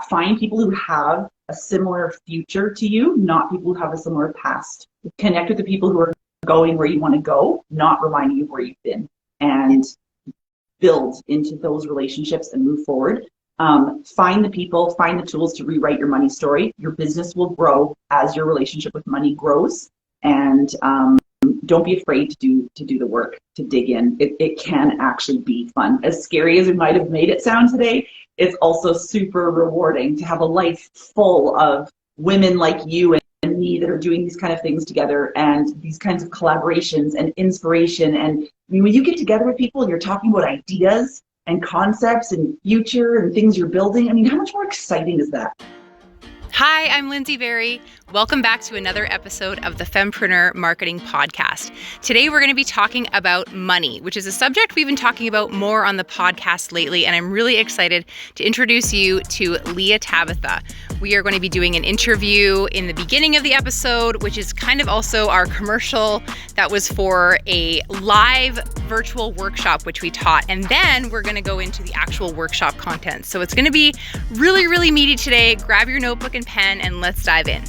find people who have a similar future to you, not people who have a similar past. Connect with the people who are going where you want to go, not reminding you of where you've been, and build into those relationships and move forward. Find the people, find the tools to rewrite your money story. Your business will grow as your relationship with money grows, and don't be afraid to do the work, to dig in. It can actually be fun. As scary as it might have made it sound today, it's also super rewarding to have a life full of women like you and me that are doing these kind of things together, and these kinds of collaborations and inspiration. And I mean, when you get together with people and you're talking about ideas and concepts and future and things you're building, I mean, how much more exciting is that? Hi, I'm Lyndsie Barrie. Welcome back to another episode of the Fempreneur Marketing Podcast. Today we're going to be talking about money, which is a subject we've been talking about more on the podcast lately, and I'm really excited to introduce you to Leah Tabitha. We are going to be doing an interview in the beginning of the episode, which is kind of also our commercial that was for a live virtual workshop which we taught, and then we're going to go into the actual workshop content. So it's going to be really, really meaty today. Grab your notebook and pen and let's dive in.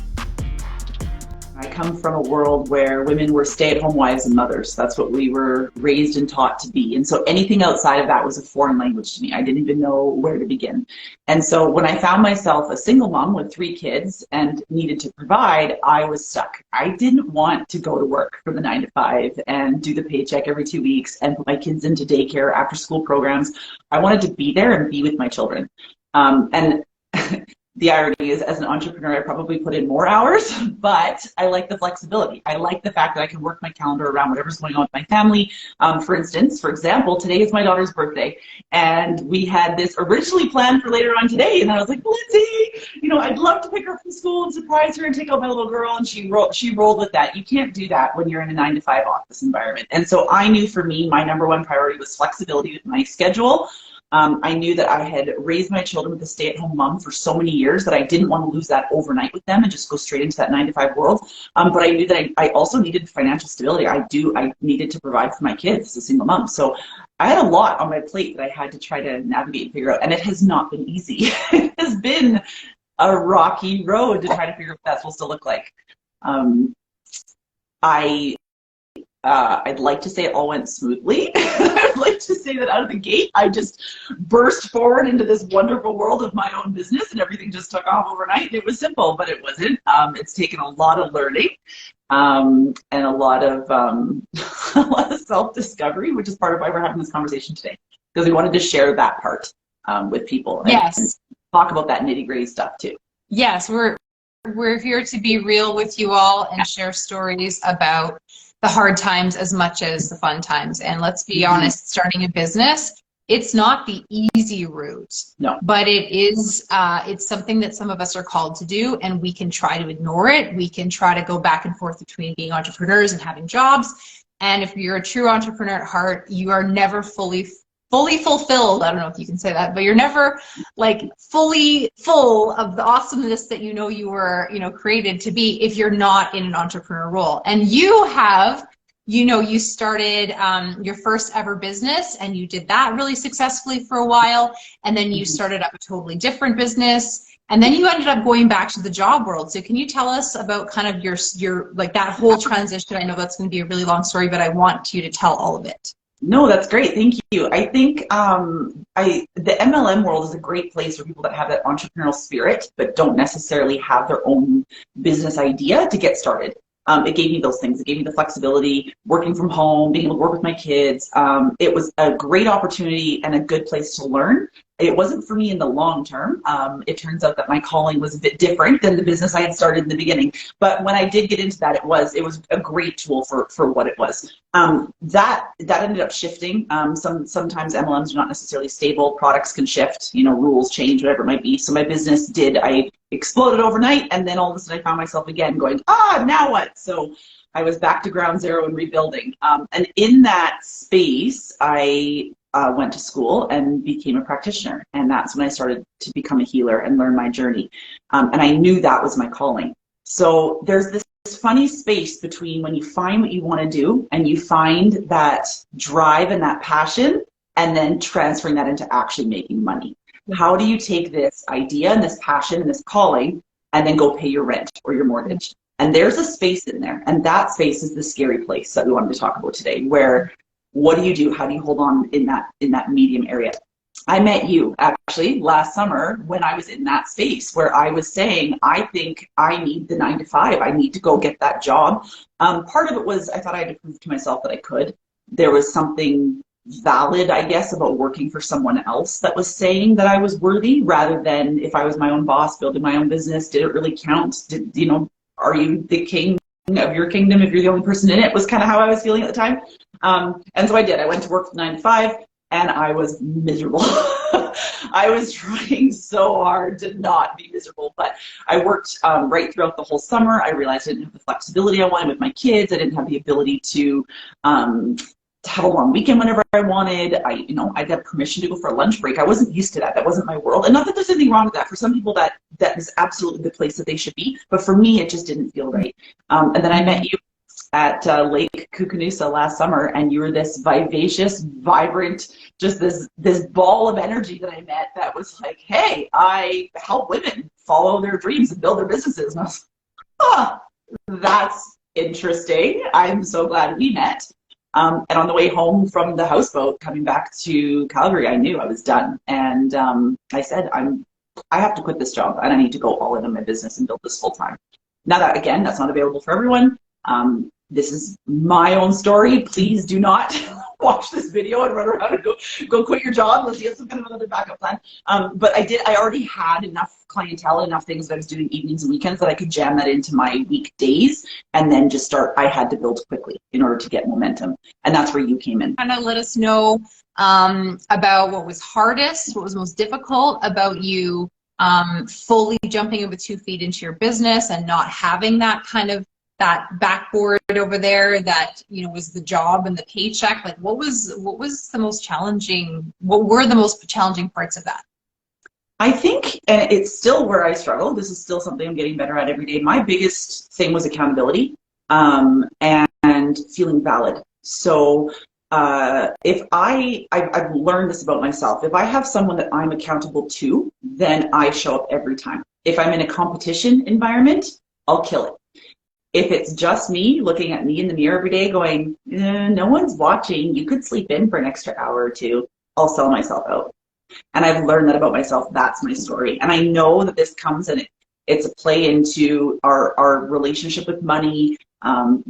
I come from a world where women were stay-at-home wives and mothers. That's what we were raised and taught to be. And so anything outside of that was a foreign language to me. I didn't even know where to begin. And so when I found myself a single mom with 3 kids and needed to provide, I was stuck. I didn't want to go to work from the 9 to 5 and do the paycheck every 2 weeks and put my kids into daycare, after school programs. I wanted to be there and be with my children. And the irony is, as an entrepreneur, I probably put in more hours, but I like the flexibility. I like the fact that I can work my calendar around whatever's going on with my family. For example, today is my daughter's birthday, and we had this originally planned for later on today, and I was like, Lyndsie, I'd love to pick her from school and surprise her and take out my little girl, and she rolled with that. You can't do that when you're in a 9 to 5 office environment. And so I knew for me, my number one priority was flexibility with my schedule. I knew that I had raised my children with a stay-at-home mom for so many years that I didn't want to lose that overnight with them and just go straight into that 9 to 5 world. But I knew that I also needed financial stability. I needed to provide for my kids as a single mom. So I had a lot on my plate that I had to try to navigate and figure out. And it has not been easy. It has been a rocky road to try to figure out what that's supposed to look like. I'd like to say it all went smoothly. I'd like to say that out of the gate, I just burst forward into this wonderful world of my own business and everything just took off overnight. It was simple, but it wasn't. It's taken a lot of learning and a lot of self-discovery, which is part of why we're having this conversation today, because we wanted to share that part with people. Yes. And talk about that nitty-gritty stuff too. Yes, we're here to be real with you all and share stories about the hard times as much as the fun times. And let's be honest, starting a business, it's not the easy route. No. But it is, it's something that some of us are called to do, and we can try to ignore it. We can try to go back and forth between being entrepreneurs and having jobs. And if you're a true entrepreneur at heart, you are never fully fulfilled. I don't know if you can say that, but you're never like fully full of the awesomeness that you were created to be if you're not in an entrepreneur role. And you have, you started your first ever business, and you did that really successfully for a while, and then you started up a totally different business, and then you ended up going back to the job world. So can you tell us about kind of your like that whole transition? I know that's going to be a really long story, but I want you to tell all of it. No, that's great. Thank you. I think the MLM world is a great place for people that have that entrepreneurial spirit, but don't necessarily have their own business idea to get started. It gave me those things. It gave me the flexibility, working from home, being able to work with my kids. It was a great opportunity and a good place to learn. It wasn't for me in the long term. It turns out that my calling was a bit different than the business I had started in the beginning. But when I did get into that, it was a great tool for what it was. That ended up shifting. Sometimes MLMs are not necessarily stable. Products can shift, rules change, whatever it might be. So my business I exploded overnight, and then all of a sudden I found myself again going, now what? So I was back to ground zero and rebuilding. And in that space, I went to school and became a practitioner. And that's when I started to become a healer and learn my journey. And I knew that was my calling. So there's this funny space between when you find what you want to do and you find that drive and that passion, and then transferring that into actually making money. How do you take this idea and this passion and this calling and then go pay your rent or your mortgage? And there's a space in there. And that space is the scary place that we wanted to talk about today, where what do you do? How do you hold on in that medium area? I met you actually last summer when I was in that space where I was saying, I think I need the 9 to 5. I need to go get that job. Part of it was I thought I had to prove to myself that I could. There was something valid, I guess, about working for someone else that was saying that I was worthy, rather than if I was my own boss, building my own business, did it really count? Are you the king of your kingdom if you're the only person in it, was kind of how I was feeling at the time. And so I did. I went to work from 9 to 5. And I was miserable. I was trying so hard to not be miserable, but I worked right throughout the whole summer. I realized I didn't have the flexibility I wanted with my kids. I didn't have the ability to have a long weekend whenever I wanted. I'd have permission to go for a lunch break. I wasn't used to that. That wasn't my world. And not that there's anything wrong with that. For some people, that is absolutely the place that they should be. But for me, it just didn't feel right. And then I met you at Lake Kukanusa last summer, and you were this vivacious, vibrant, just this ball of energy that I met that was like, hey, I help women follow their dreams and build their businesses. And I was like, that's interesting. I'm so glad we met. And on the way home from the houseboat, coming back to Calgary, I knew I was done. And I said, I have to quit this job, and I need to go all in on my business and build this full time. Now that, again, that's not available for everyone. This is my own story. Please do not watch this video and run around and go quit your job unless you have some kind of another backup plan. But I already had enough clientele, enough things that I was doing evenings and weekends that I could jam that into my weekdays and then just start. I had to build quickly in order to get momentum. And that's where you came in. Kind of let us know about what was hardest, what was most difficult about you fully jumping in with 2 feet into your business and not having that kind of that backboard over there that was the job and the paycheck. Like what were the most challenging parts of that? I think, and it's still where I struggle, this is still something I'm getting better at every day. My biggest thing was accountability and feeling valid. So if I've learned this about myself, if I have someone that I'm accountable to, then I show up every time. If I'm in a competition environment, I'll kill it. If it's just me looking at me in the mirror every day going, no one's watching, you could sleep in for an extra hour or two, I'll sell myself out. And I've learned that about myself. That's my story. And I know that this comes and it's a play into our relationship with money,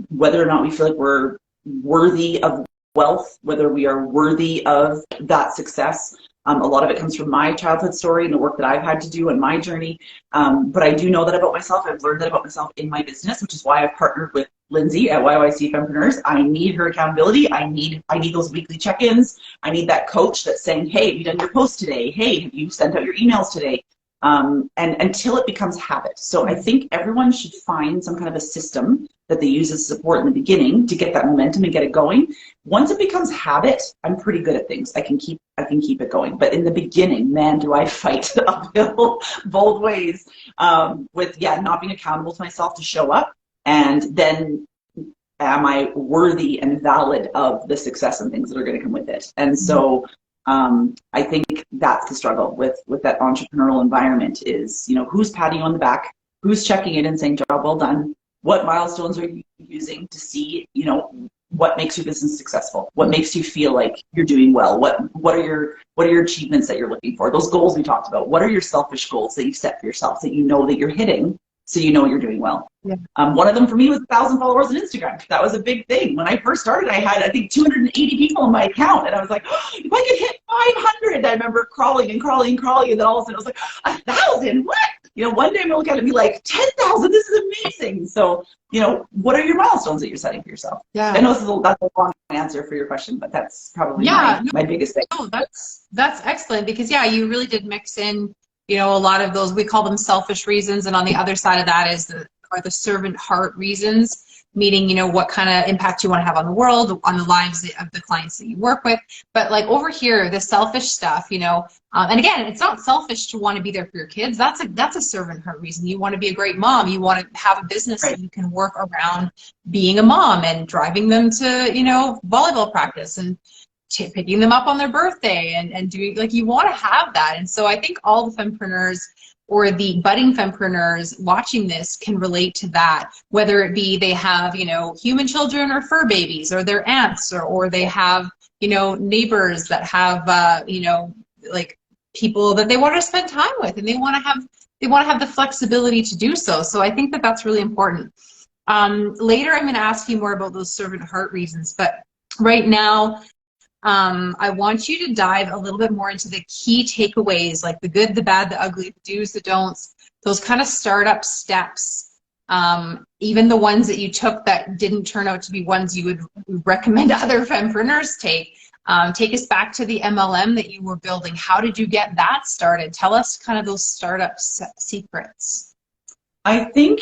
whether or not we feel like we're worthy of wealth, whether we are worthy of that success. A lot of it comes from my childhood story and the work that I've had to do in my journey. But I do know that about myself. I've learned that about myself in my business, which is why I've partnered with Lyndsie at YYC Fempreneurs. I need her accountability. I need those weekly check-ins. I need that coach that's saying, hey, have you done your post today? Hey, have you sent out your emails today? And until it becomes habit. So I think everyone should find some kind of a system that they use as support in the beginning to get that momentum and get it going. Once it becomes habit, I'm pretty good at things. I can keep it going. But in the beginning, man, do I fight uphill both ways with not being accountable to myself to show up, and then am I worthy and valid of the success and things that are going to come with it. And so I think that's the struggle with that entrepreneurial environment is, who's patting you on the back, who's checking in and saying, job well done, what milestones are you using to see, what makes your business successful, what makes you feel like you're doing well, what are your achievements that you're looking for, those goals we talked about, what are your selfish goals that you set for yourself that you know that you're hitting so you know you're doing well. Yeah. One of them for me was 1,000 followers on Instagram. That was a big thing. When I first started, I had, I think, 280 people on my account. And I was like, oh, if I could hit 500, I remember crawling. And then all of a sudden I was like, 1,000, what? One day I'm going to look at it and be like, 10,000, this is amazing. So, what are your milestones that you're setting for yourself? Yeah. I know that's a long answer for your question, but that's probably my biggest thing. No, that's excellent because, you really did mix in, a lot of those, we call them selfish reasons. And on the other side of that are the servant heart reasons, meaning, what kind of impact you want to have on the world, on the lives of the clients that you work with. But like over here, the selfish stuff, and again, it's not selfish to want to be there for your kids. That's a servant heart reason. You want to be a great mom. You want to have a business that you can work around being a mom and driving them to, volleyball practice and picking them up on their birthday and doing, like, you want to have that. And so I think all the fempreneurs or the budding fempreneurs watching this can relate to that, whether it be they have, you know, human children or fur babies, or their aunts, or they have, you know, neighbors that have, you know, like people that they want to spend time with, and they want to have the flexibility to do so. So I think that that's really important. Later, I'm going to ask you more about those servant heart reasons, but right now, I want you to dive a little bit more into the key takeaways, like the good, the bad, the ugly, the do's, the don'ts, those kind of startup steps, even the ones that you took that didn't turn out to be ones you would recommend other fempreneurs take. Take us back to the MLM that you were building. How did you get that started? Tell us kind of those startup secrets. I think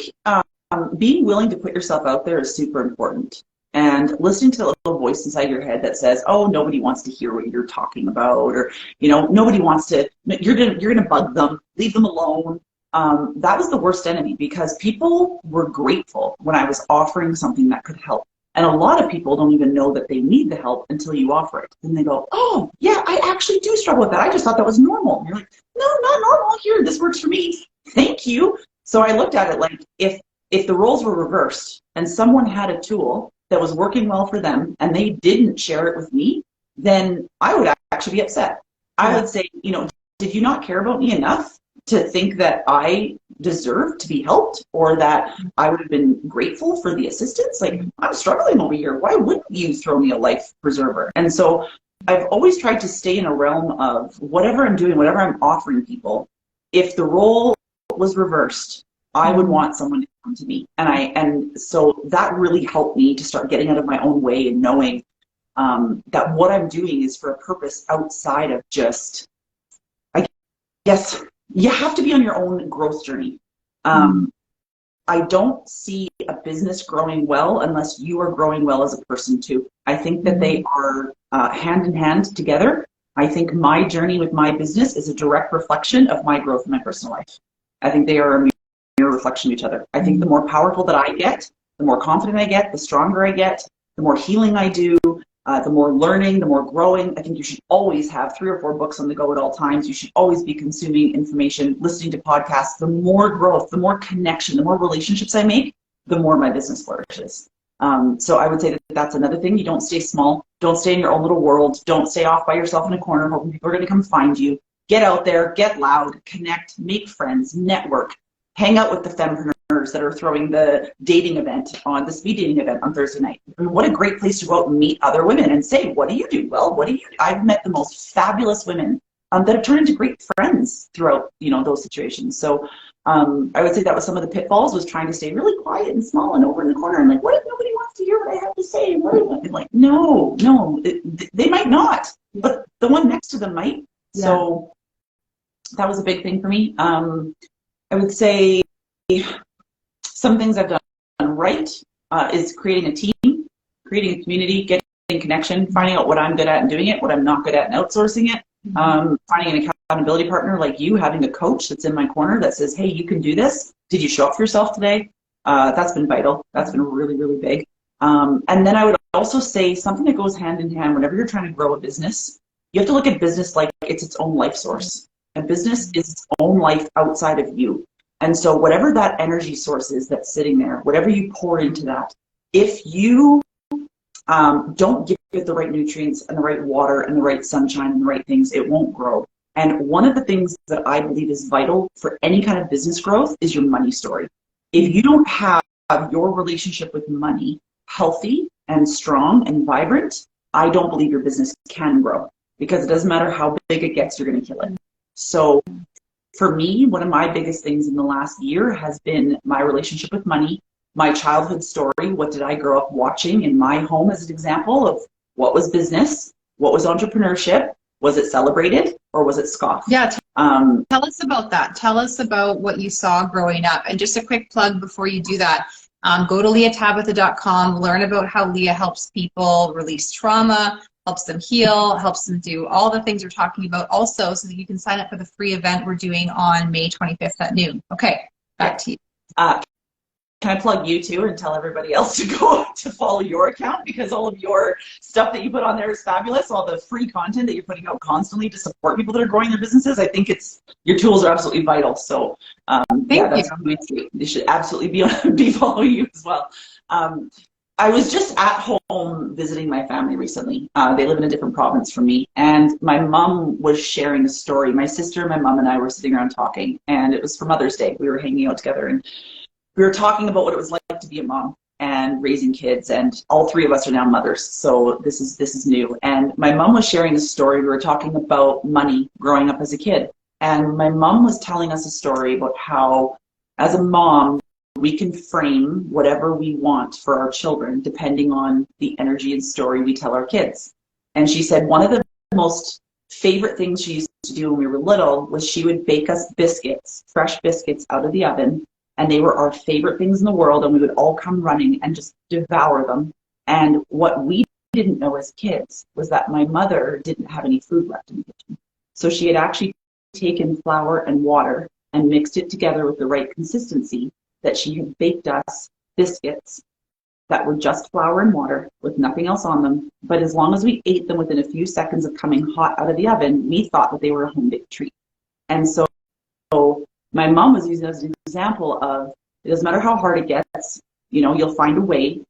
being willing to put yourself out there is super important. And listening to the little voice inside your head that says, "Oh, nobody wants to hear what you're talking about," or, you know, nobody wants to. You're gonna bug them, leave them alone. That was the worst enemy, because people were grateful when I was offering something that could help. And a lot of people don't even know that they need the help until you offer it. And they go, "Oh, yeah, I actually do struggle with that. I just thought that was normal." And you're like, "No, not normal. Here, this works for me. Thank you." So I looked at it like, if the roles were reversed and someone had a tool that was working well for them and they didn't share it with me, then I would actually be upset. I would say, you know, did you not care about me enough to think that I deserved to be helped, or that I would have been grateful for the assistance? Like, I'm struggling over here. Why wouldn't you throw me a life preserver? And so I've always tried to stay in a realm of whatever I'm doing, whatever I'm offering people, if the role was reversed, I would want someone to come to me. And so that really helped me to start getting out of my own way and knowing that what I'm doing is for a purpose outside of just, I guess, you have to be on your own growth journey. I don't see a business growing well unless you are growing well as a person too. I think that they are hand in hand together. I think my journey with my business is a direct reflection of my growth in my personal life. I think they are a mirror reflection of each other. I think the more powerful that I get, the more confident I get, the stronger I get, the more healing I do, the more learning, the more growing. I think you should always have 3 or 4 books on the go at all times. You should always be consuming information, listening to podcasts. The more growth, the more connection, the more relationships I make, the more my business flourishes. So I would say that that's another thing. You don't stay small. Don't stay in your own little world. Don't stay off by yourself in a corner hoping people are going to come find you. Get out there, get loud, connect, make friends, network, hang out with the fempreneurs that are throwing the dating event on the speed dating event on Thursday night. I mean, what a great place to go out and meet other women and say, "What do you do?" Well, what do you do? I've met the most fabulous women that have turned into great friends throughout, you know, those situations. So I would say that was some of the pitfalls, was trying to stay really quiet and small and over in the corner and like, what if nobody wants to hear what I have to say? What if, like, no, they might not, but the one next to them might. Yeah. So that was a big thing for me. I would say some things I've done right is creating a team, creating a community, getting connection, finding out what I'm good at and doing it, what I'm not good at and outsourcing it, finding an accountability partner like you, having a coach that's in my corner that says, "Hey, you can do this. Did you show up for yourself today?" That's been vital. That's been really, really big. And then I would also say something that goes hand in hand whenever you're trying to grow a business. You have to look at business like it's its own life source. A business is its own life outside of you. And so whatever that energy source is that's sitting there, whatever you pour into that, if you don't give it the right nutrients and the right water and the right sunshine and the right things, it won't grow. And one of the things that I believe is vital for any kind of business growth is your money story. If you don't have your relationship with money healthy and strong and vibrant, I don't believe your business can grow, because it doesn't matter how big it gets, you're going to kill it. So for me, one of my biggest things in the last year has been my relationship with money, my childhood story. What did I grow up watching in my home as an example of what was business, what was entrepreneurship? Was it celebrated or was it scoffed? Yeah, tell us about that. Tell us about what you saw growing up. And just a quick plug before you do that, go to leahtabitha.com, learn about how Leah helps people release trauma, helps them heal, helps them do all the things we're talking about also, so that you can sign up for the free event we're doing on May 25th at noon. Okay, back to you. can I plug you too and tell everybody else to go to follow your account, because all of your stuff that you put on there is fabulous. All the free content that you're putting out constantly to support people that are growing their businesses. I think your tools are absolutely vital. So Thank you. They should absolutely be following you as well. I was just at home visiting my family recently. They live in a different province from me, and my mom was sharing a story. My sister, my mom, and I were sitting around talking, and it was for Mother's Day. We were hanging out together, and we were talking about what it was like to be a mom and raising kids, and all three of us are now mothers, so this is new. And my mom was sharing a story. We were talking about money growing up as a kid, and my mom was telling us a story about how, as a mom, we can frame whatever we want for our children depending on the energy and story we tell our kids. And she said one of the most favorite things she used to do when we were little was she would bake us biscuits, fresh biscuits out of the oven, and they were our favorite things in the world, and we would all come running and just devour them. And what we didn't know as kids was that my mother didn't have any food left in the kitchen. So she had actually taken flour and water and mixed it together with the right consistency, that she had baked us biscuits that were just flour and water with nothing else on them. But as long as we ate them within a few seconds of coming hot out of the oven, we thought that they were a home-baked treat. And so my mom was using it as an example of, it doesn't matter how hard it gets, you'll find a way,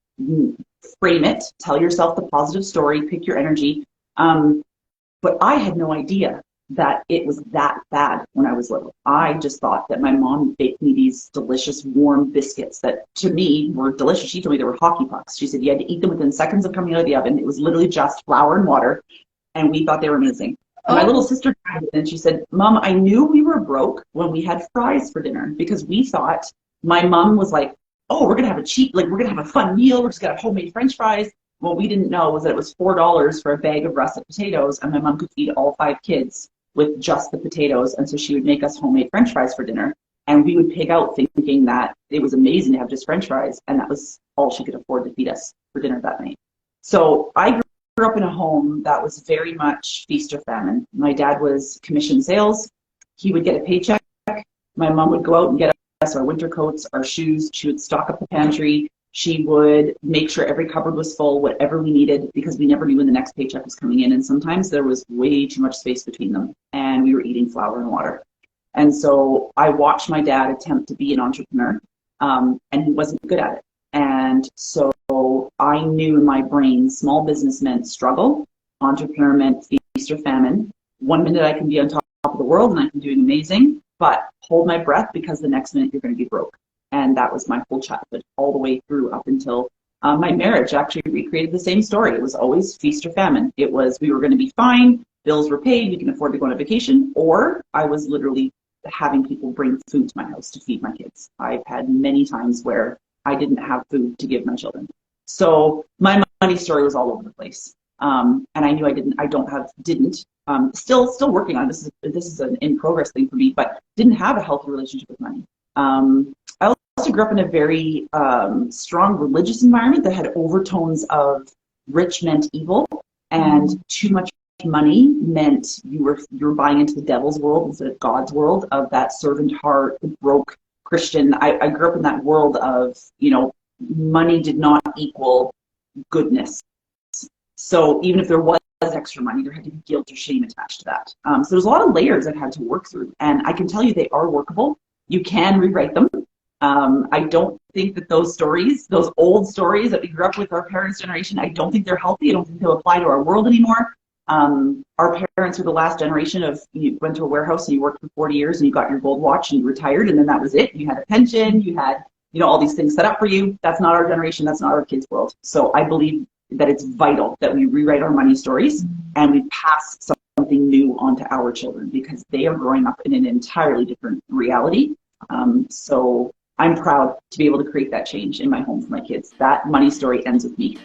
frame it, tell yourself the positive story, pick your energy. But I had no idea that it was that bad when I was little. I just thought that my mom baked me these delicious warm biscuits that to me were delicious. She told me they were hockey pucks. She said you had to eat them within seconds of coming out of the oven. It was literally just flour and water, and we thought they were amazing. And my little sister tried it, and she said, Mom, I knew we were broke when we had fries for dinner, because we thought, my mom was like, oh, we're gonna have we're gonna have a fun meal, we're just gonna have homemade French fries. What we didn't know was that it was $4 for a bag of russet potatoes, and my mom could feed all 5 kids with just the potatoes. And so she would make us homemade French fries for dinner, and we would pig out thinking that it was amazing to have just French fries, and that was all she could afford to feed us for dinner that night. So I grew up in a home that was very much feast or famine. My dad was commission sales. He would get a paycheck. My mom would go out and get us our winter coats, our shoes. She would stock up the pantry. She would make sure every cupboard was full, whatever we needed, because we never knew when the next paycheck was coming in. And sometimes there was way too much space between them, and we were eating flour and water. And so I watched my dad attempt to be an entrepreneur, and he wasn't good at it. And so I knew in my brain, small business meant struggle, entrepreneur meant feast or famine. One minute I can be on top of the world and I can do amazing, but hold my breath, because the next minute you're going to be broke. And that was my whole childhood, all the way through up until my marriage actually recreated the same story. It was always feast or famine. It was, we were going to be fine, bills were paid, we can afford to go on a vacation, or I was literally having people bring food to my house to feed my kids. I've had many times where I didn't have food to give my children. So my money story was all over the place. And I knew still working on this. This is an in progress thing for me, but didn't have a healthy relationship with money. I also grew up in a very strong religious environment that had overtones of rich meant evil, and too much money meant you were buying into the devil's world instead of God's world, of that servant heart, the broke Christian. I grew up in that world of, money did not equal goodness. So even if there was extra money, there had to be guilt or shame attached to that. So there's a lot of layers I've had to work through, and I can tell you they are workable. You can rewrite them. I don't think that those old stories that we grew up with our parents' generation, I don't think they're healthy. I don't think they'll apply to our world anymore. Our parents were the last generation of, you went to a warehouse and you worked for 40 years and you got your gold watch and you retired, and then that was it. You had a pension, you had, all these things set up for you. That's not our generation. That's not our kids' world. So I believe that it's vital that we rewrite our money stories and we pass something new on to our children, because they are growing up in an entirely different reality. So I'm proud to be able to create that change in my home for my kids. That money story ends with me.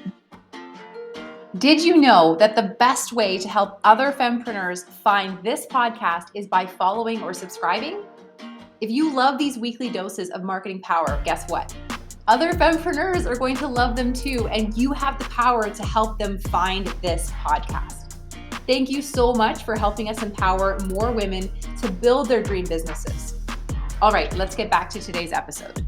Did you know that the best way to help other fempreneurs find this podcast is by following or subscribing? If you love these weekly doses of marketing power, guess what? Other fempreneurs are going to love them too, and you have the power to help them find this podcast. Thank you so much for helping us empower more women to build their dream businesses. All right, let's get back to today's episode.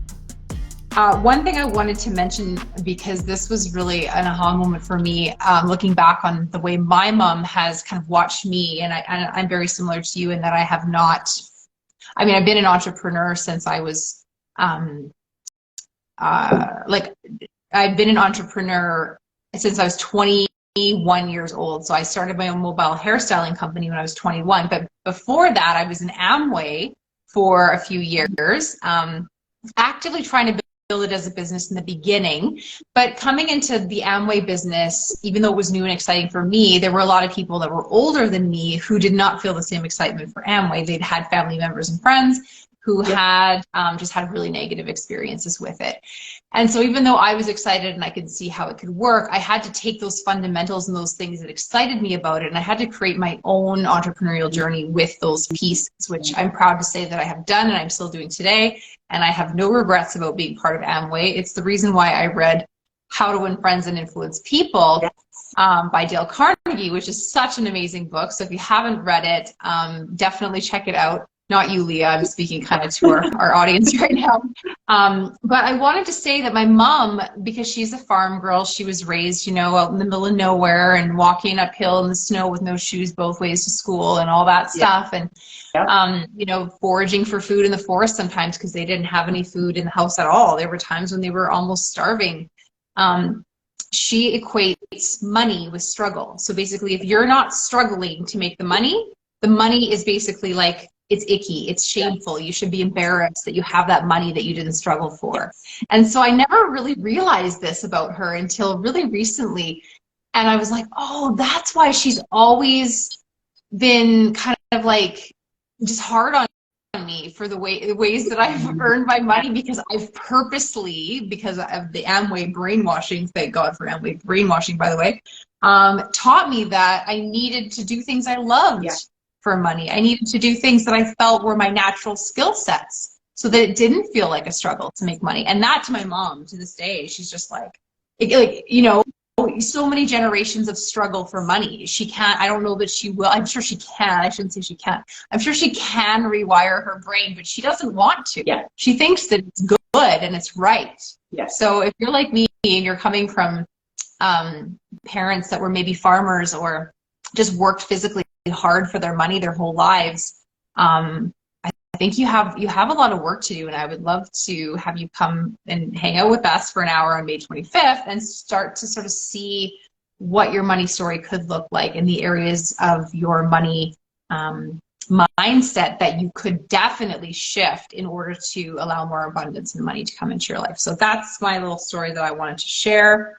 One thing I wanted to mention, because this was really an aha moment for me, looking back on the way my mom has kind of watched me, and I'm very similar to you in that I have not, I mean, I've been an entrepreneur since I was, I've been an entrepreneur since I was 21 years old. So I started my own mobile hairstyling company when I was 21. But before that, I was in Amway for a few years, actively trying to build it as a business in the beginning. But coming into the Amway business, even though it was new and exciting for me, there were a lot of people that were older than me who did not feel the same excitement for Amway. They'd had family members and friends who had just had really negative experiences with it. And so even though I was excited and I could see how it could work, I had to take those fundamentals and those things that excited me about it, and I had to create my own entrepreneurial journey with those pieces, which I'm proud to say that I have done and I'm still doing today. And I have no regrets about being part of Amway. It's the reason why I read How to Win Friends and Influence People by Dale Carnegie, which is such an amazing book. So if you haven't read it, definitely check it out. Not you, Leah. I'm speaking kind of to our audience right now. But I wanted to say that my mom, because she's a farm girl, she was raised, you know, out in the middle of nowhere and walking uphill in the snow with no shoes both ways to school and all that stuff. And, you know, foraging for food in the forest sometimes because they didn't have any food in the house at all. There were times when they were almost starving. She equates money with struggle. So basically, if you're not struggling to make the money is basically like, it's icky, it's shameful, you should be embarrassed that you have that money that you didn't struggle for. And so I never really realized this about her until really recently. And I was like, oh, that's why she's always been kind of like just hard on me for the ways that I've earned my money, because I've purposely, because of the Amway brainwashing, thank God for Amway brainwashing, by the way, taught me that I needed to do things I loved. For money. I needed to do things that I felt were my natural skill sets so that it didn't feel like a struggle to make money. And that, to my mom, to this day, she's just like, you know, so many generations of struggle for money. She can't, I don't know that she will. I'm sure she can. I shouldn't say she can't. I'm sure she can rewire her brain, but she doesn't want to. She thinks that it's good and it's right. So if you're like me and you're coming from parents that were maybe farmers or just worked physically hard for their money their whole lives, I think you have a lot of work to do, and I would love to have you come and hang out with us for an hour on May 25th and start to sort of see what your money story could look like in the areas of your money mindset that you could definitely shift in order to allow more abundance and money to come into your life. So that's my little story that I wanted to share.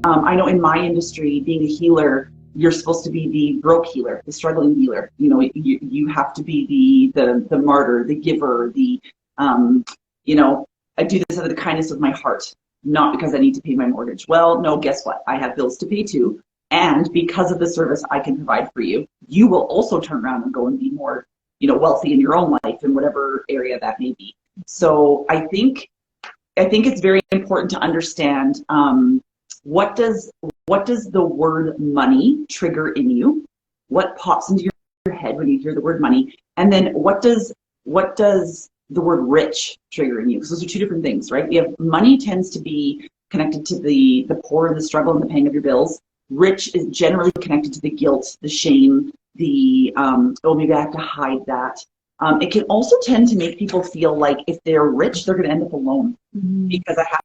I know in my industry, being a healer, you're supposed to be the broke healer, the struggling healer. You know, you have to be the martyr, the giver, the, you know, I do this out of the kindness of my heart, not because I need to pay my mortgage. Well, no, guess what? I have bills to pay too. And because of the service I can provide for you, you will also turn around and go and be more, you know, wealthy in your own life in whatever area that may be. So I think it's very important to understand, what does the word money trigger in you? What pops into your head when you hear the word money? And then what does the word rich trigger in you? Because those are two different things, right? We have money tends to be connected to the poor and the struggle and the paying of your bills. Rich is generally connected to the guilt, the shame, the oh, maybe I have to hide that. It can also tend to make people feel like if they're rich, they're going to end up alone, because I have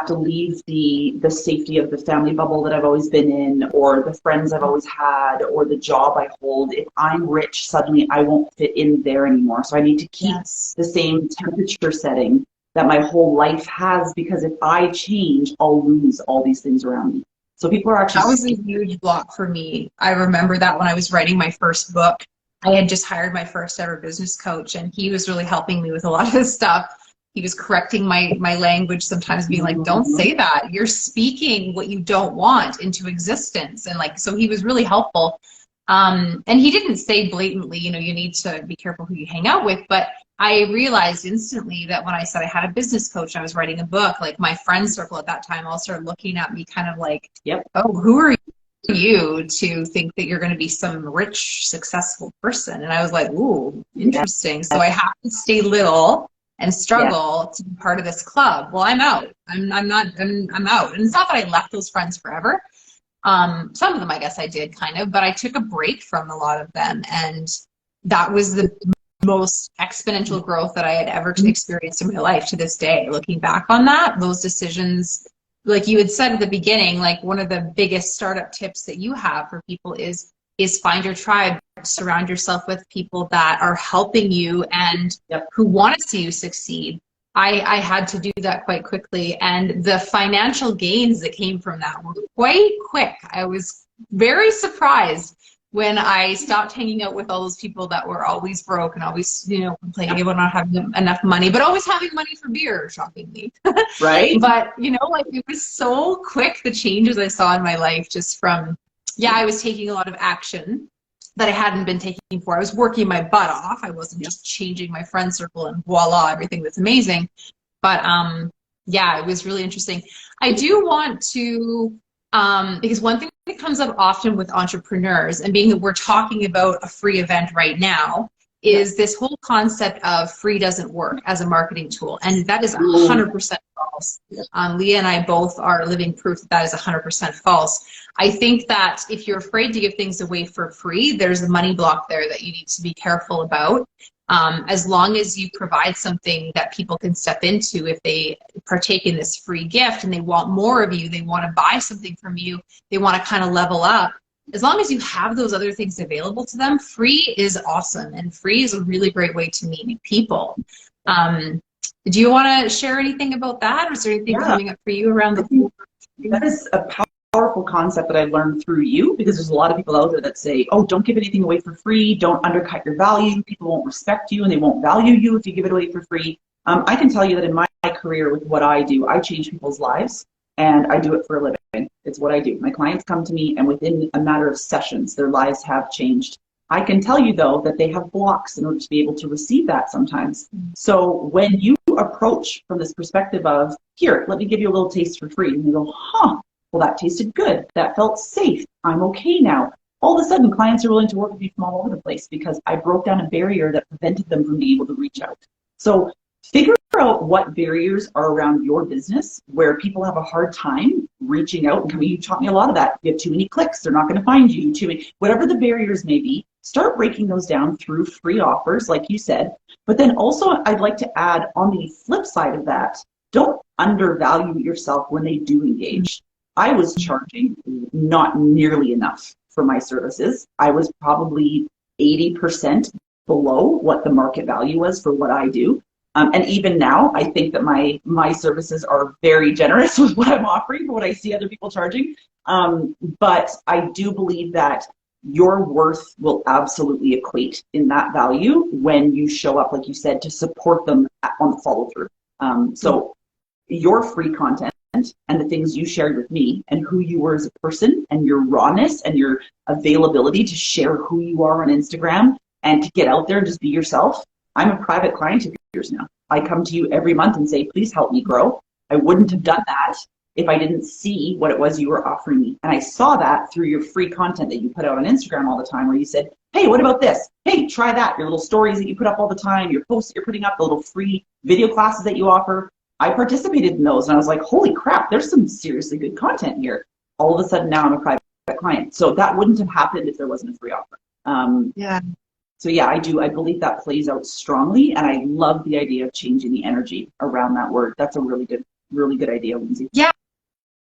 to leave the safety of the family bubble that I've always been in, or the friends I've always had, or the job I hold. If I'm rich, suddenly I won't fit in there anymore. So I need to keep the same temperature setting that my whole life has, because if I change, I'll lose all these things around me. So people are actually— That was a huge block for me. I remember that when I was writing my first book, I had just hired my first ever business coach, and he was really helping me with a lot of this stuff. He was correcting my language, sometimes being like, don't say that. You're speaking what you don't want into existence. And like, so he was really helpful. And he didn't say blatantly, you know, you need to be careful who you hang out with. But I realized instantly that when I said I had a business coach and I was writing a book, like my friend circle at that time all started looking at me kind of like, oh, who are you to think that you're going to be some rich, successful person? And I was like, ooh, interesting. So I have to stay little and struggle to be part of this club. Well, I'm out. I'm out. And it's not that I left those friends forever. Some of them, I guess I did kind of, but I took a break from a lot of them. And that was the most exponential growth that I had ever experienced in my life to this day. Looking back on that, those decisions, like you had said at the beginning, like one of the biggest startup tips that you have for people is find your tribe, surround yourself with people that are helping you and who want to see you succeed. I had to do that quite quickly, and the financial gains that came from that were quite quick. I was very surprised when I stopped hanging out with all those people that were always broke and always, complaining about not having enough money, but always having money for beer, shockingly. Right. But, like it was so quick, the changes I saw in my life just from, I was taking a lot of action that I hadn't been taking before. I was working my butt off. I wasn't just changing my friend circle and voila, everything was amazing. But it was really interesting. I do want to, because one thing that comes up often with entrepreneurs, and being that we're talking about a free event right now, is this whole concept of free doesn't work as a marketing tool. And that is 100% false. Leah and I both are living proof that is 100% false. I think that if you're afraid to give things away for free, there's a money block there that you need to be careful about. As long as you provide something that people can step into, if they partake in this free gift and they want more of you, they want to buy something from you, they want to kind of level up. As long as you have those other things available to them, free is awesome. And free is a really great way to meet new people. Do you want to share anything about that? Or is there anything coming up for you around the... That is a powerful concept that I learned through you, because there's a lot of people out there that say, oh, don't give anything away for free. Don't undercut your value. People won't respect you and they won't value you if you give it away for free. I can tell you that in my career with what I do, I change people's lives and I do it for a living. It's what I do. My clients come to me and within a matter of sessions, their lives have changed. I can tell you though that they have blocks in order to be able to receive that sometimes. So when you approach from this perspective of, here, let me give you a little taste for free, and they go, huh, well, that tasted good. That felt safe. I'm okay now. All of a sudden, clients are willing to work with me from all over the place because I broke down a barrier that prevented them from being able to reach out. So figure out what barriers are around your business where people have a hard time reaching out and coming. You taught me a lot of that. You have too many clicks, they're not going to find you. Too many, whatever the barriers may be, start breaking those down through free offers, like you said. But then also, I'd like to add on the flip side of that, don't undervalue yourself when they do engage. I was charging not nearly enough for my services. I was probably 80% below what the market value was for what I do. And even now, I think that my services are very generous with what I'm offering for what I see other people charging. But I do believe that your worth will absolutely equate in that value when you show up, like you said, to support them on the follow through. So your free content and the things you shared with me and who you were as a person and your rawness and your availability to share who you are on Instagram and to get out there and just be yourself. I'm a private client of yours now. I come to you every month and say, please help me grow. I wouldn't have done that if I didn't see what it was you were offering me. And I saw that through your free content that you put out on Instagram all the time, where you said, hey, what about this? Hey, try that. Your little stories that you put up all the time, your posts that you're putting up, the little free video classes that you offer. I participated in those and I was like, holy crap, there's some seriously good content here. All of a sudden now I'm a private client. So that wouldn't have happened if there wasn't a free offer. So yeah, I do. I believe that plays out strongly, and I love the idea of changing the energy around that word. That's a really good idea, Lyndsie. Yeah,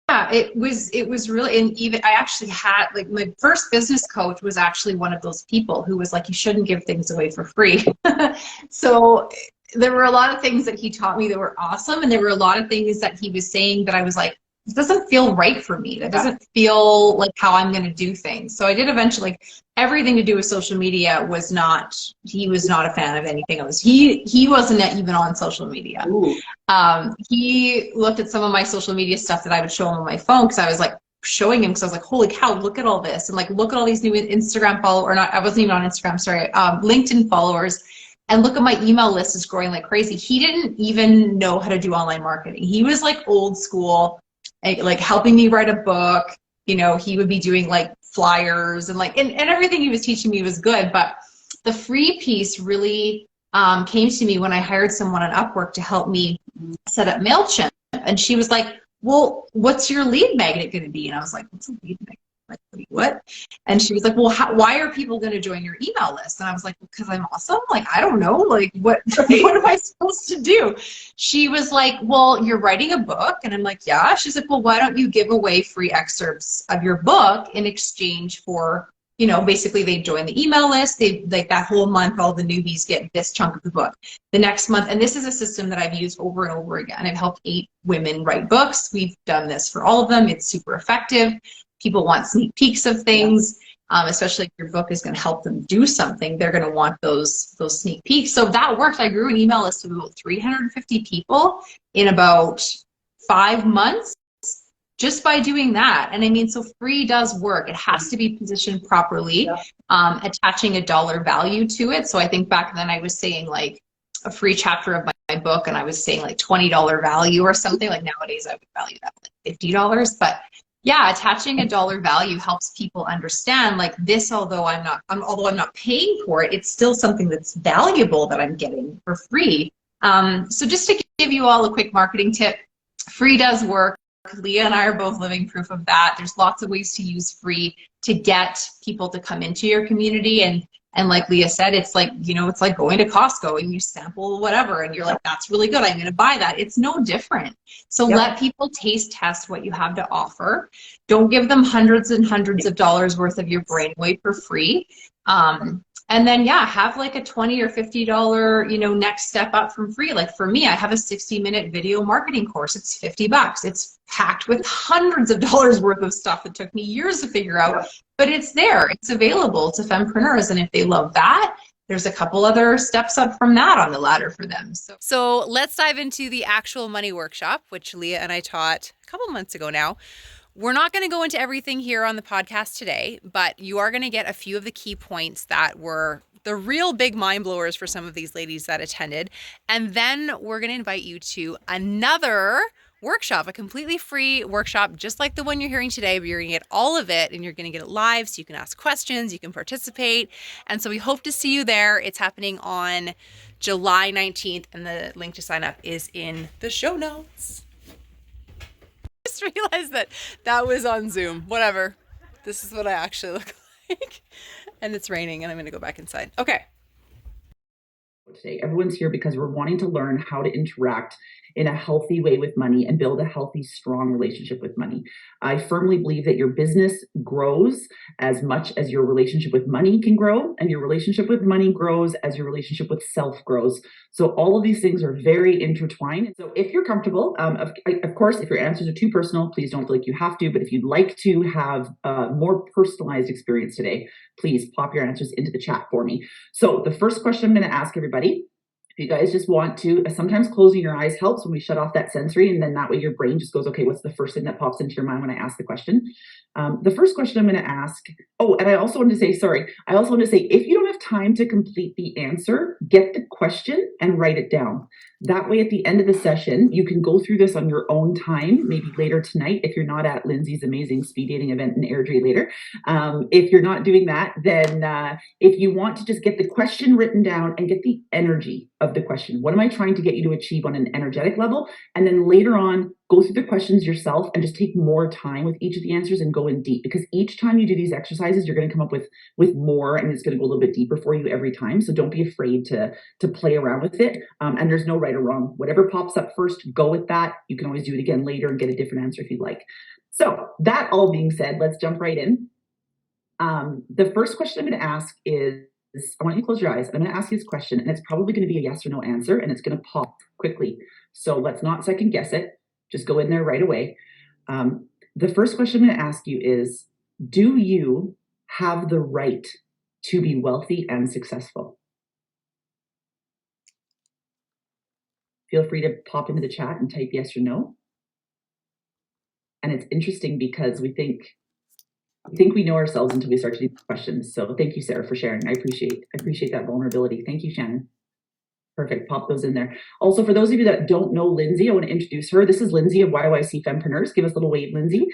it was really, and even I actually had, like, my first business coach was actually one of those people who was like, you shouldn't give things away for free. So there were a lot of things that he taught me that were awesome, and there were a lot of things that he was saying that I was like, it doesn't feel right for me. That doesn't feel like how I'm going to do things. So I did eventually, like, everything to do with social media was not, he was not a fan of anything else. He wasn't even on social media. He looked at some of my social media stuff that I would show him on my phone, because I was like showing him, because I was like, holy cow, look at all this. And like, look at all these new Instagram followers, or not, I wasn't even on Instagram, sorry, LinkedIn followers. And look at my email list is growing like crazy. He didn't even know how to do online marketing. He was like old school, like helping me write a book, he would be doing like flyers and like, and everything he was teaching me was good. But the free piece really came to me when I hired someone on Upwork to help me set up MailChimp. And she was like, well, what's your lead magnet going to be? And I was like, what's a lead magnet? Like, what? And she was like, well, why are people going to join your email list? And I was like, because I'm awesome. Like, I don't know. Like, what am I supposed to do? She was like, well, you're writing a book. And I'm like, yeah. She's like, well, why don't you give away free excerpts of your book in exchange for, basically they join the email list. They like that whole month, all the newbies get this chunk of the book. The next month, and this is a system that I've used over and over again. I've helped 8 women write books. We've done this for all of them. It's super effective. People want sneak peeks of things, especially if your book is going to help them do something. They're going to want those sneak peeks. So that worked. I grew an email list of about 350 people in about 5 months just by doing that. And I mean, so free does work. It has to be positioned properly, attaching a dollar value to it. So I think back then I was saying like a free chapter of my book, and I was saying like $20 value or something. Like nowadays I would value that like $50, but yeah, attaching a dollar value helps people understand like this, although I'm not paying for it, it's still something that's valuable that I'm getting for free. So just to give you all a quick marketing tip, free does work. Leah and I are both living proof of that. There's lots of ways to use free to get people to come into your community. And like Leah said, it's like, it's like going to Costco and you sample whatever and you're like, that's really good, I'm going to buy that. It's no different. So let people taste test what you have to offer. Don't give them hundreds and hundreds of dollars worth of your brainwave for free. And then, have like a $20 or $50, next step up from free. Like for me, I have a 60-minute video marketing course. It's $50. It's packed with hundreds of dollars worth of stuff that took me years to figure out, but it's there. It's available to fempreneurs. And if they love that, there's a couple other steps up from that on the ladder for them. So let's dive into the actual money workshop, which Leah and I taught a couple months ago now. We're not going to go into everything here on the podcast today, but you are going to get a few of the key points that were the real big mind blowers for some of these ladies that attended. And then we're going to invite you to another workshop, a completely free workshop, just like the one you're hearing today, but you're going to get all of it and you're going to get it live so you can ask questions, you can participate. And so we hope to see you there. It's happening on July 19th and the link to sign up is in the show notes. Just realized that was on Zoom. Whatever. This is what I actually look like. And it's raining and I'm going to go back inside. Okay. Today, everyone's here because we're wanting to learn how to interact in a healthy way with money and build a healthy, strong relationship with money. I firmly believe that your business grows as much as your relationship with money can grow, and your relationship with money grows as your relationship with self grows. So all of these things are very intertwined. So if you're comfortable, of course, if your answers are too personal, please don't feel like you have to, but if you'd like to have a more personalized experience today, please pop your answers into the chat for me. So the first question I'm going to ask everybody, if you guys just want to, sometimes closing your eyes helps when we shut off that sensory, and then that way your brain just goes, okay, what's the first thing that pops into your mind when I ask the question? The first question I'm going to ask, and I also want to say, if you don't have time to complete the answer, get the question and write it down. That way at the end of the session, you can go through this on your own time, maybe later tonight, if you're not at Lyndsie's amazing speed dating event in Airdrie later. If you're not doing that, then if you want to just get the question written down and get the energy of the question. What am I trying to get you to achieve on an energetic level? And then later on, go through the questions yourself and just take more time with each of the answers and go in deep, because each time you do these exercises, you're going to come up with more, and it's going to go a little bit deeper for you every time. So don't be afraid to play around with it. And there's no right or wrong. Whatever pops up first, go with that. You can always do it again later and get a different answer if you'd like. So that all being said, let's jump right in. The first question I'm going to ask is, I want you to close your eyes. I'm going to ask you this question, and it's probably going to be a yes or no answer, and it's going to pop quickly. So let's not second guess it. Just go in there right away. The first question I'm going to ask you is, do you have the right to be wealthy and successful? Feel free to pop into the chat and type yes or no. And it's interesting because we think we know ourselves until we start to do questions. So thank you, Sarah, for sharing. I appreciate that vulnerability. Thank you, Shannon. Perfect. Pop those in there. Also, for those of you that don't know Lyndsie, I want to introduce her. This is Lyndsie of YYC Fempreneurs. Give us a little wave, Lyndsie.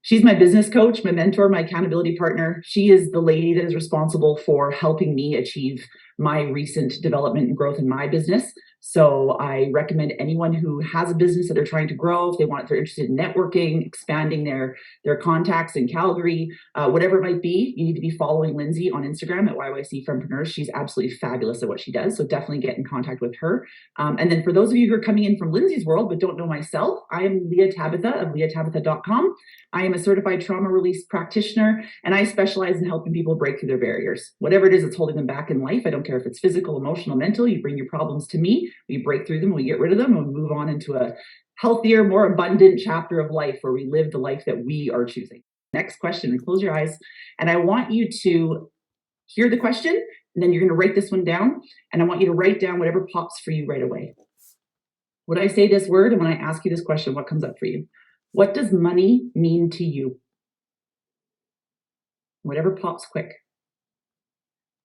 She's my business coach, my mentor, my accountability partner. She is the lady that is responsible for helping me achieve my recent development and growth in my business. So I recommend anyone who has a business that they're trying to grow, if they're interested in networking, expanding their contacts in Calgary, whatever it might be, you need to be following Lyndsie on Instagram at YYC Fempreneurs. She's absolutely fabulous at what she does. So definitely get in contact with her. And then for those of you who are coming in from Lyndsie's world but don't know myself, I am Leah Tabitha of leahtabitha.com. I am a certified trauma release practitioner, and I specialize in helping people break through their barriers. Whatever it is that's holding them back in life, I don't care if it's physical, emotional, mental, you bring your problems to me, we break through them, we get rid of them, and we move on into a healthier, more abundant chapter of life where we live the life that we are choosing. Next question, and close your eyes. And I want you to hear the question, and then you're going to write this one down, and I want you to write down whatever pops for you right away. When I say this word, and when I ask you this question, what comes up for you? What does money mean to you? Whatever pops quick.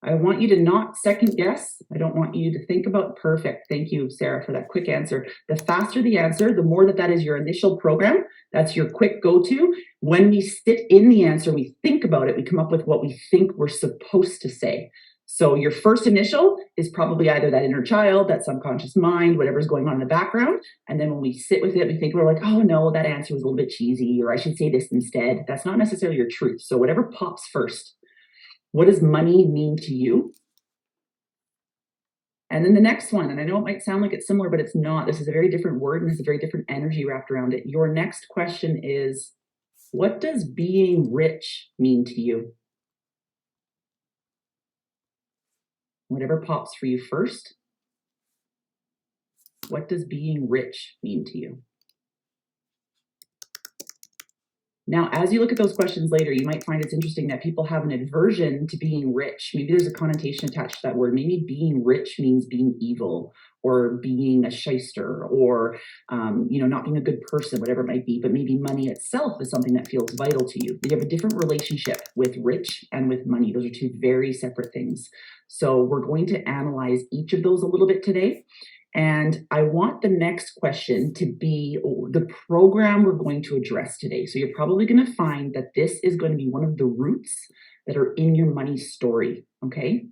I want you to not second guess. I don't want you to think about perfect. Thank you, Sarah, for that quick answer. The faster the answer, the more that is your initial program. That's your quick go-to. When we sit in the answer, we think about it, we come up with what we think we're supposed to say. So your first initial is probably either that inner child, that subconscious mind, whatever's going on in the background. And then when we sit with it, we think we're like, oh no, that answer was a little bit cheesy, or I should say this instead. That's not necessarily your truth. So whatever pops first. What does money mean to you? And then the next one, and I know it might sound like it's similar, but it's not. This is a very different word and there's a very different energy wrapped around it. Your next question is, what does being rich mean to you? Whatever pops for you first. What does being rich mean to you? Now, as you look at those questions later, you might find it's interesting that people have an aversion to being rich. Maybe there's a connotation attached to that word. Maybe being rich means being evil or being a shyster or, not being a good person, whatever it might be. But maybe money itself is something that feels vital to you. You have a different relationship with rich and with money. Those are two very separate things. So we're going to analyze each of those a little bit today. And I want the next question to be the program we're going to address today. So you're probably going to find that this is going to be one of the roots that are in your money story. Okay.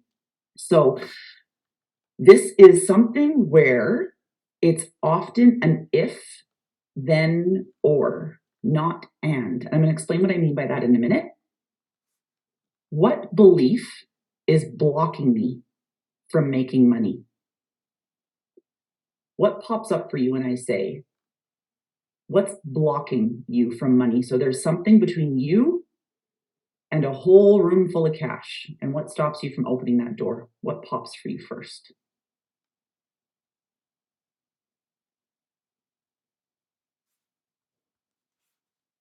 So this is something where it's often an if, then, or, not and. I'm going to explain what I mean by that in a minute. What belief is blocking me from making money? What pops up for you when I say, what's blocking you from money? So there's something between you and a whole room full of cash. And what stops you from opening that door? What pops for you first?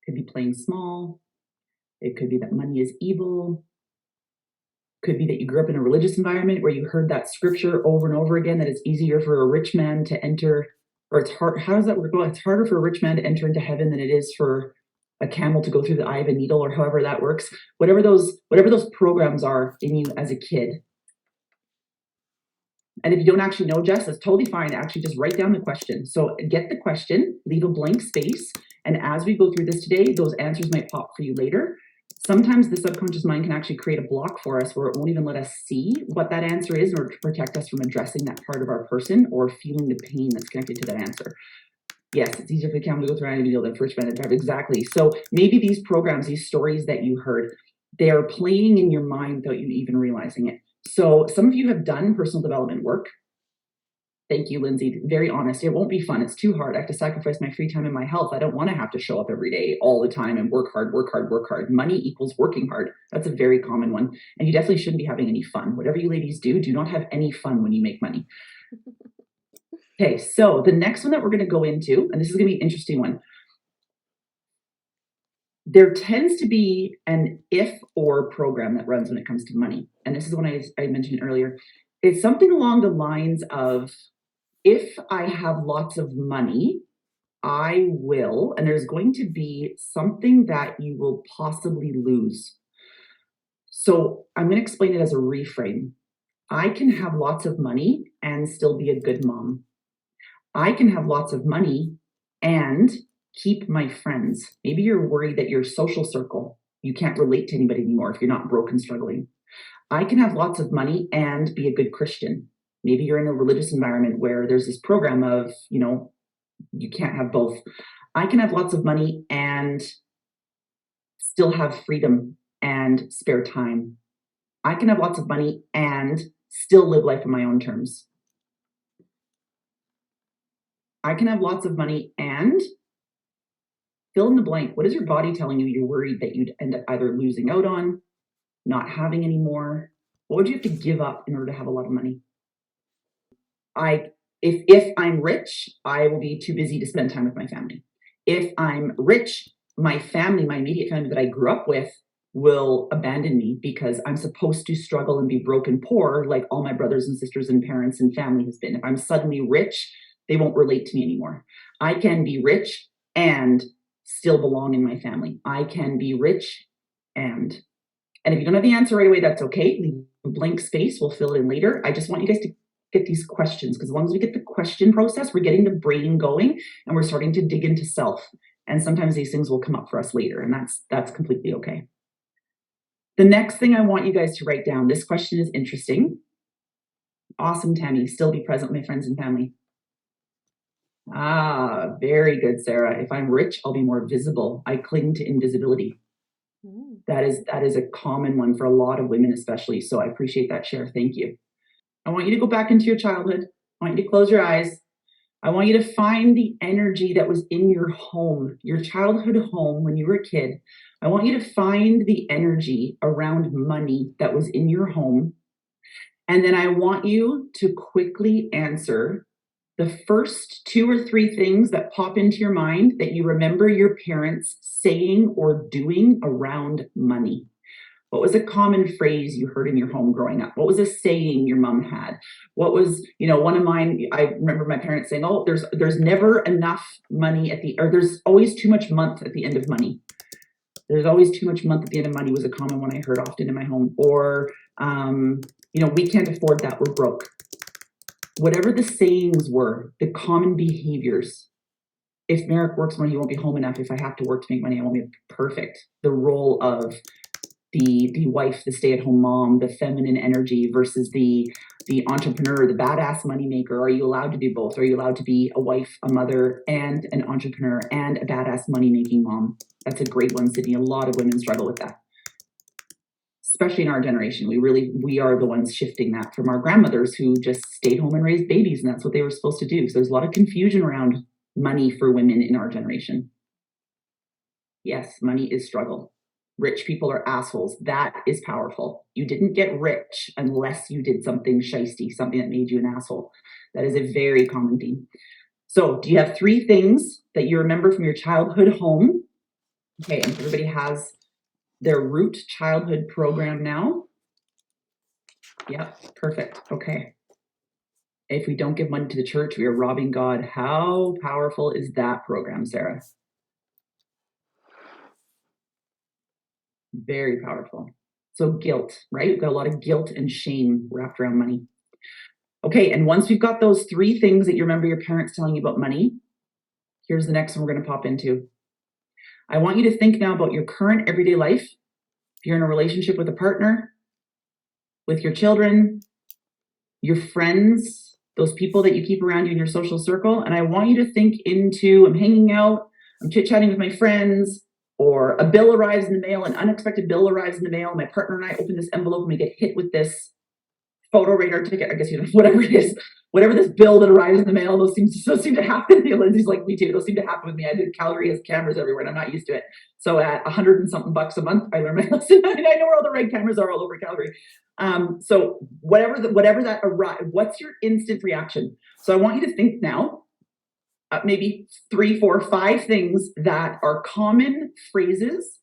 Could be playing small. It could be that money is evil. Could be that you grew up in a religious environment where you heard that scripture over and over again, that it's easier for a rich man to enter, or it's hard. How does that work? Well, it's harder for a rich man to enter into heaven than it is for a camel to go through the eye of a needle, or however that works. Whatever those programs are in you as a kid. And if you don't actually know, Jess, that's totally fine. Actually, just write down the question. So get the question, leave a blank space. And as we go through this today, those answers might pop for you later. Sometimes the subconscious mind can actually create a block for us where it won't even let us see what that answer is in order to protect us from addressing that part of our person or feeling the pain that's connected to that answer. Yes, it's easier for the camel to go through an needle than for a rich man to drive. Exactly. So maybe these programs, these stories that you heard, they are playing in your mind without you even realizing it. So some of you have done personal development work. Thank you, Lyndsie. Very honest. It won't be fun. It's too hard. I have to sacrifice my free time and my health. I don't want to have to show up every day all the time and work hard, work hard, work hard. Money equals working hard. That's a very common one. And you definitely shouldn't be having any fun. Whatever you ladies do not have any fun when you make money. Okay, so the next one that we're going to go into, and this is going to be an interesting one. There tends to be an if-or program that runs when it comes to money. And this is one I mentioned earlier. It's something along the lines of, if I have lots of money, I will, and there's going to be something that you will possibly lose. So I'm going to explain it as a reframe. I can have lots of money and still be a good mom. I can have lots of money and keep my friends. Maybe you're worried that your social circle, you can't relate to anybody anymore if you're not broke and struggling. I can have lots of money and be a good Christian. Maybe you're in a religious environment where there's this program of, you can't have both. I can have lots of money and still have freedom and spare time. I can have lots of money and still live life on my own terms. I can have lots of money and fill in the blank. What is your body telling you you're worried that you'd end up either losing out on, not having anymore? What would you have to give up in order to have a lot of money? If I'm rich, I will be too busy to spend time with my family. If I'm rich, my family, my immediate family that I grew up with, will abandon me because I'm supposed to struggle and be broken poor like all my brothers and sisters and parents and family has been. If I'm suddenly rich, they won't relate to me anymore. I can be rich and still belong in my family. I can be rich and if you don't have the answer right away, that's okay. Leave a blank space. We'll fill it in later. I just want you guys to get these questions, because as long as we get the question process, we're getting the brain going and we're starting to dig into self. And sometimes these things will come up for us later, and that's completely okay. The next thing I want you guys to write down, this question is interesting. Awesome, Tammy. Still be present with my friends and family. Ah, very good, Sarah. If I'm rich, I'll be more visible. I cling to invisibility. That is a common one for a lot of women, especially. So I appreciate that share. Thank you. I want you to go back into your childhood. I want you to close your eyes. I want you to find the energy that was in your home, your childhood home when you were a kid. I want you to find the energy around money that was in your home. And then I want you to quickly answer the first 2 or 3 things that pop into your mind that you remember your parents saying or doing around money. What was a common phrase you heard in your home growing up? What was a saying your mom had? What was, one of mine, I remember my parents saying, oh, there's never enough money or there's always too much month at the end of money. There's always too much month at the end of money was a common one I heard often in my home. Or, we can't afford that, we're broke. Whatever the sayings were, the common behaviors. If Merrick works more, he won't be home enough. If I have to work to make money, I won't be perfect. The role of the wife, the stay-at-home mom, the feminine energy versus the entrepreneur, the badass moneymaker. Are you allowed to do both? Are you allowed to be a wife, a mother, and an entrepreneur and a badass money-making mom? That's a great one, Sydney. A lot of women struggle with that. Especially in our generation, we are the ones shifting that from our grandmothers who just stayed home and raised babies, and that's what they were supposed to do. So there's a lot of confusion around money for women in our generation. Yes, money is struggle. Rich people are assholes. That is powerful. You didn't get rich unless you did something shisty, something that made you an asshole. That is a very common theme. So do you have 3 things that you remember from your childhood home? Okay, and everybody has their root childhood program now. Yep, perfect. Okay. If we don't give money to the church, we are robbing God. How powerful is that program, Sarah? Very powerful. So guilt, right? We've got a lot of guilt and shame wrapped around money. Okay, and once we've got those 3 things that you remember your parents telling you about money, here's the next one we're going to pop into. I want you to think now about your current everyday life. If you're in a relationship with a partner, with your children, your friends, those people that you keep around you in your social circle, and I want you to think into, I'm hanging out, I'm chit-chatting with my friends, or a bill arrives in the mail, an unexpected bill arrives in the mail, my partner and I open this envelope and we get hit with this photo radar ticket, I guess, whatever it is, whatever this bill that arrives in the mail, those seem to happen. Lyndsy's like me too. Those seem to happen with me. I did Calgary has cameras everywhere and I'm not used to it. So at $100 and something a month, I learned my lesson. I know where all the red cameras are all over Calgary. So whatever that arrives, what's your instant reaction? So I want you to think now, maybe 3, 4, 5 things that are common phrases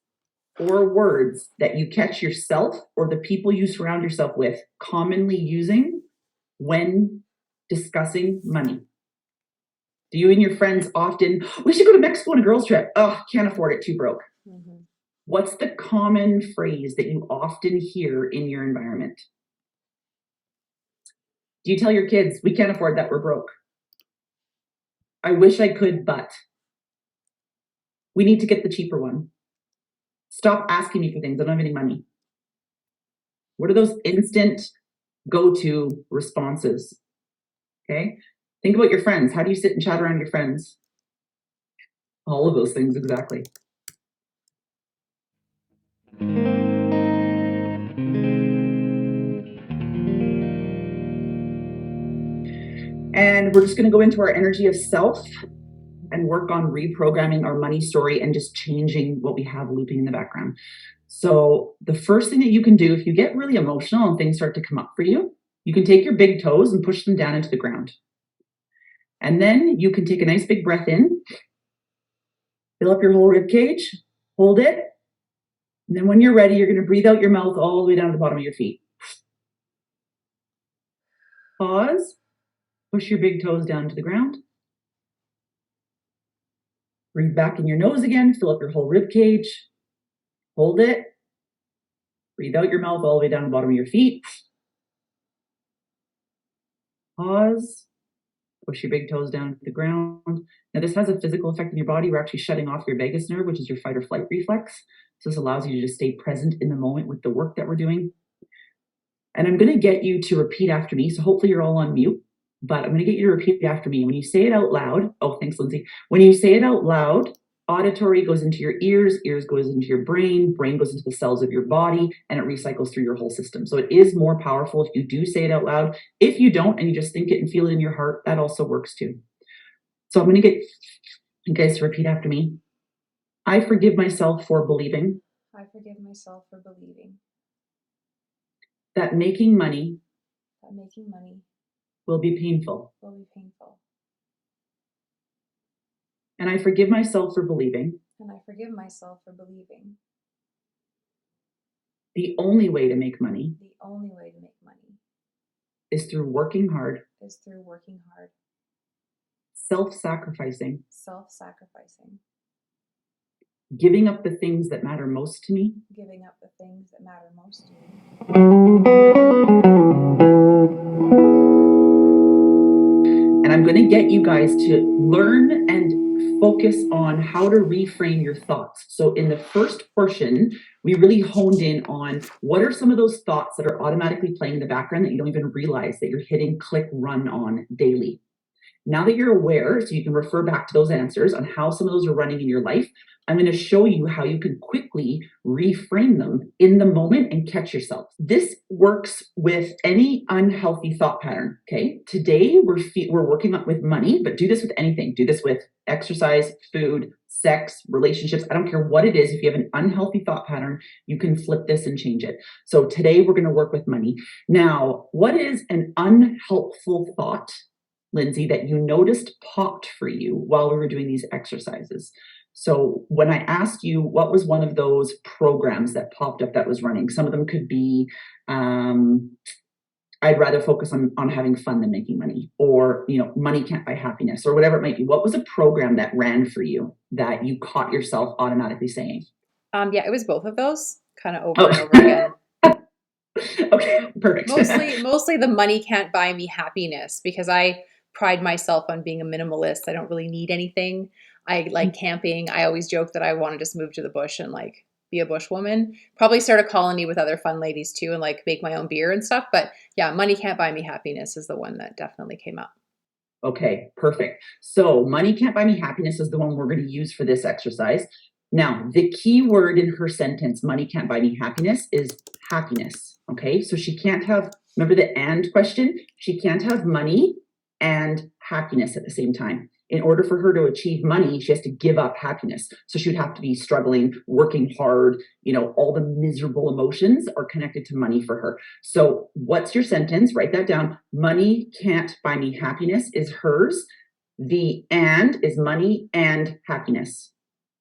or words that you catch yourself or the people you surround yourself with commonly using when discussing money. Do you and your friends often, we should go to Mexico on a girls trip? Oh, can't afford it, too broke. Mm-hmm. What's the common phrase that you often hear in your environment? Do you tell your kids, we can't afford that, we're broke? I wish I could, but. We need to get the cheaper one. Stop asking me for things. I don't have any money. What are those instant go-to responses? Okay. Think about your friends. How do you sit and chat around your friends? All of those things, exactly. And we're just going to go into our energy of self and work on reprogramming our money story and just changing what we have looping in the background. So the first thing that you can do if you get really emotional and things start to come up for you, you can take your big toes and push them down into the ground. And then you can take a nice big breath in, fill up your whole rib cage, hold it. And then when you're ready, you're going to breathe out your mouth all the way down to the bottom of your feet. Pause, push your big toes down to the ground. Breathe back in your nose again, fill up your whole rib cage, hold it. Breathe out your mouth all the way down to the bottom of your feet. Pause. Push your big toes down to the ground. Now, this has a physical effect in your body. We're actually shutting off your vagus nerve, which is your fight or flight reflex. So this allows you to just stay present in the moment with the work that we're doing. And I'm going to get you to repeat after me. So hopefully you're all on mute, but I'm going to get you to repeat after me. When you say it out loud, oh, thanks, Lyndsie. When you say it out loud, auditory goes into your ears goes into your brain goes into the cells of your body, and it recycles through your whole system. So it is more powerful if you do say it out loud. If you don't and you just think it and feel it in your heart, that also works too. So I'm going to get you guys to repeat after me. I forgive myself for believing. I forgive myself for believing that making money will be painful. painful. And I forgive myself for believing the only way to make money is through working hard, self-sacrificing, giving up the things that matter most to me, and I'm going to get you guys to learn and focus on how to reframe your thoughts. So in the first portion, we really honed in on what are some of those thoughts that are automatically playing in the background that you don't even realize that you're hitting click run on daily. Now that you're aware, so you can refer back to those answers on how some of those are running in your life, I'm going to show you how you can quickly reframe them in the moment and catch yourself. This works with any unhealthy thought pattern. Okay. Today we're working with money, but do this with anything. Do this with exercise, food, sex, relationships. I don't care what it is. If you have an unhealthy thought pattern, you can flip this and change it. So today we're going to work with money. Now, what is an unhelpful thought, Lyndsie, that you noticed popped for you while we were doing these exercises? So when I asked you what was one of those programs that popped up that was running, some of them could be, I'd rather focus on having fun than making money, or, money can't buy happiness, or whatever it might be. What was a program that ran for you that you caught yourself automatically saying? Yeah, it was both of those kind of over and over again. Okay, perfect. Mostly the money can't buy me happiness, because I pride myself on being a minimalist. I don't really need anything. I like camping. I always joke that I want to just move to the bush and be a bushwoman. Probably start a colony with other fun ladies too, and make my own beer and stuff. But yeah, money can't buy me happiness is the one that definitely came up. Okay, perfect. So money can't buy me happiness is the one we're going to use for this exercise. Now, the key word in her sentence, money can't buy me happiness, is happiness. Okay, so she can't have, remember the and question? She can't have money and happiness at the same time. In order for her to achieve money, she has to give up happiness. So she would have to be struggling, working hard. All the miserable emotions are connected to money for her. So what's your sentence? Write that down. Money can't buy me happiness is hers. The and is money and happiness.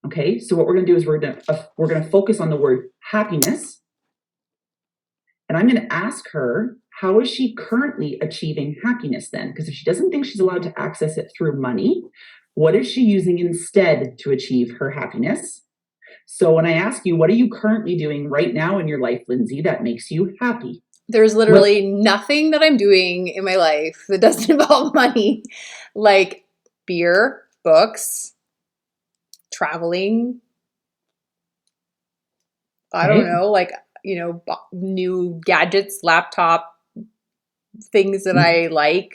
Okay, so what we're going to do is we're going to focus on the word happiness. And I'm going to ask her, how is she currently achieving happiness then? Because if she doesn't think she's allowed to access it through money, what is she using instead to achieve her happiness? So when I ask you, what are you currently doing right now in your life, Lyndsie, that makes you happy? There's literally nothing that I'm doing in my life that doesn't involve money, like beer, books, traveling. I don't know, like, new gadgets, laptop, things that I like,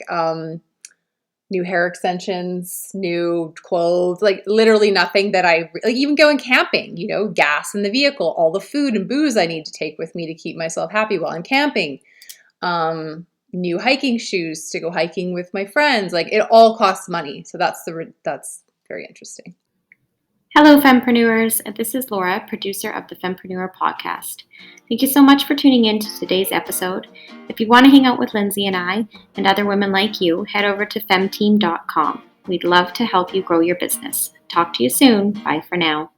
new hair extensions, new clothes, like literally nothing that like even going camping, gas in the vehicle, all the food and booze I need to take with me to keep myself happy while I'm camping. New hiking shoes to go hiking with my friends. Like it all costs money. So that's very interesting. Hello, Fempreneurs. This is Laura, producer of the Fempreneur podcast. Thank you so much for tuning in to today's episode. If you want to hang out with Lyndsie and I and other women like you, head over to femteam.com. We'd love to help you grow your business. Talk to you soon. Bye for now.